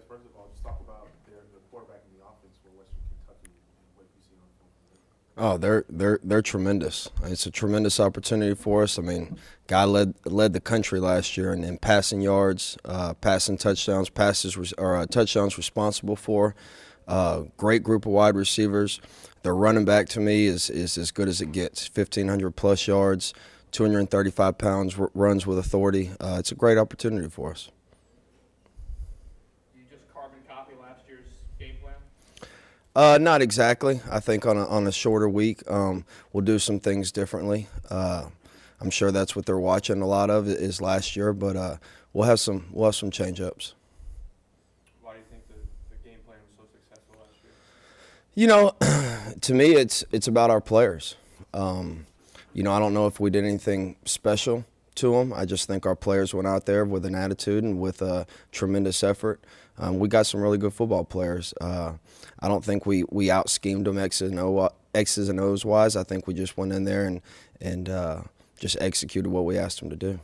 first of all, just talk about the quarterback in the offense for Western Kentucky and what you see on film. Oh, they're tremendous. It's a tremendous opportunity for us. I mean, guy led the country last year in passing yards, passing touchdowns, touchdowns responsible for. Great group of wide receivers. Their running back to me is as good as it gets. 1,500 plus yards, 235 pounds, runs with authority. It's a great opportunity for us. You just carbon copy last year's game plan? Not exactly. I think on a shorter week, we'll do some things differently. I'm sure that's what they're watching a lot of is last year, but we'll have some change ups. Why do you think the game plan was so successful last year? You know, to me, it's about our players. You know, I don't know if we did anything special to them. I just think our players went out there with an attitude and with a tremendous effort. We got some really good football players. I don't think we out-schemed them X's and O's wise. I think we just went in there and just executed what we asked them to do. It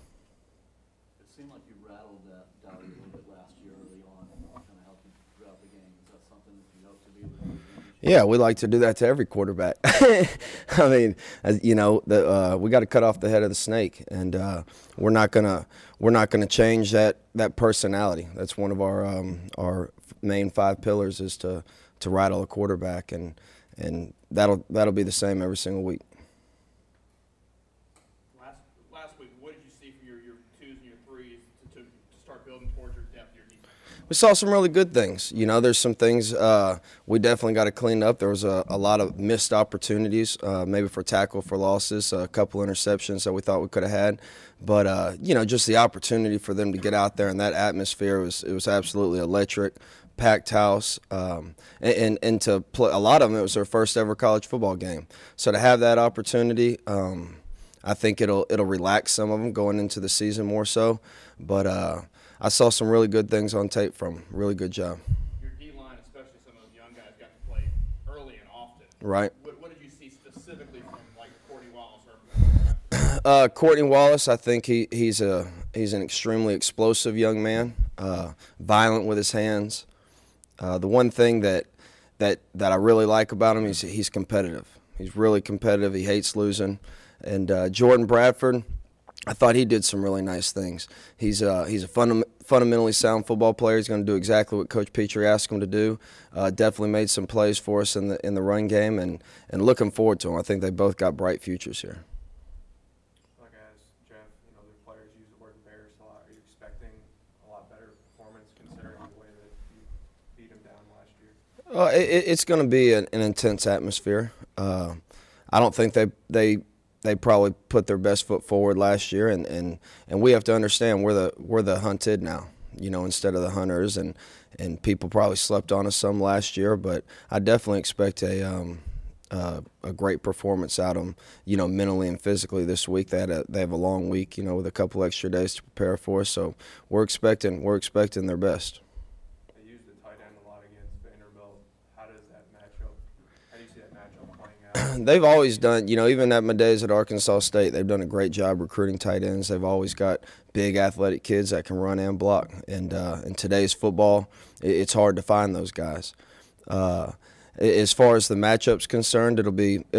seemed like you rattled that Dowdy a little bit last year early on and kind of helped you throughout the game. Is that something that you hope to be able to do? Yeah, we like to do that to every quarterback. I mean, you know, we got to cut off the head of the snake, and we're not gonna change that personality. That's one of our main 5 pillars is to rattle a quarterback, and that'll be the same every single week. Last week, what did you see from your 2s and your 3s to start building towards your depth of your defense? We saw some really good things. You know, there's some things we definitely got to clean up. There was a lot of missed opportunities, maybe for tackle for losses, a couple interceptions that we thought we could have had. But, you know, just the opportunity for them to get out there in that atmosphere, it was absolutely electric, packed house. And to play, a lot of them, it was their first ever college football game. So to have that opportunity, I think it'll relax some of them going into the season more so. But I saw some really good things on tape from them. Really good job. Your D-line, especially some of those young guys, got to play early and often. Right. What did you see specifically from, like, Courtney Wallace? Courtney Wallace, I think he's an extremely explosive young man, violent with his hands. The one thing that I really like about him is he's competitive. He's really competitive. He hates losing. And Jordan Bradford, I thought he did some really nice things. He's a fundamentally sound football player. He's going to do exactly what Coach Petrie asked him to do. Definitely made some plays for us in the run game, and looking forward to him. I think they both got bright futures here. Like as Jeff, you know, the players use the word embarrassed a lot. Are you expecting a lot better performance considering the way that you beat them down last year? It's going to be an intense atmosphere. I don't think they probably put their best foot forward last year, and we have to understand we're the hunted now, you know, instead of the hunters, and people probably slept on us some last year, but I definitely expect a great performance out of them, you know, mentally and physically this week. They have a long week, you know, with a couple extra days to prepare for us, so we're expecting their best. They use the tight end a lot against Vanderbilt. How does that match up? How do you see that matchup playing out? They've always done, you know, even at my days at Arkansas State, they've done a great job recruiting tight ends. They've always got big athletic kids that can run and block. And in today's football, it's hard to find those guys. As far as the matchup's concerned, it'll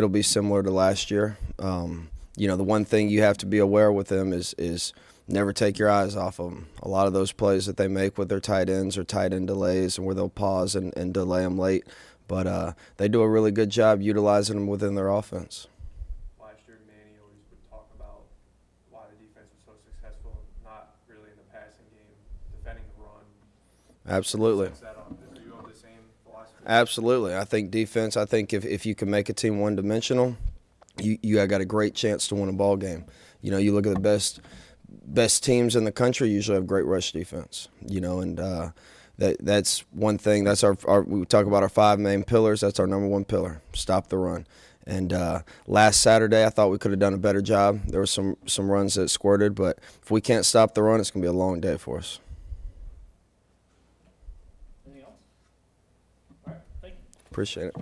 be similar to last year. You know, the one thing you have to be aware with them is never take your eyes off of them. A lot of those plays that they make with their tight ends are tight end delays, and where they'll pause and delay them late. But they do a really good job utilizing them within their offense. Last year, Manny always would talk about why the defense was so successful, not really in the passing game, defending the run. Absolutely. Do you have the same philosophy? Absolutely. I think defense, if you can make a team one-dimensional, you got a great chance to win a ball game. You know, you look at the best teams in the country usually have great rush defense, you know, and that's one thing. That's we talk about our 5 main pillars. That's our number 1 pillar, stop the run. And last Saturday, I thought we could have done a better job. There were some runs that squirted, but if we can't stop the run, it's going to be a long day for us. Anything else? All right, thank you. Appreciate it.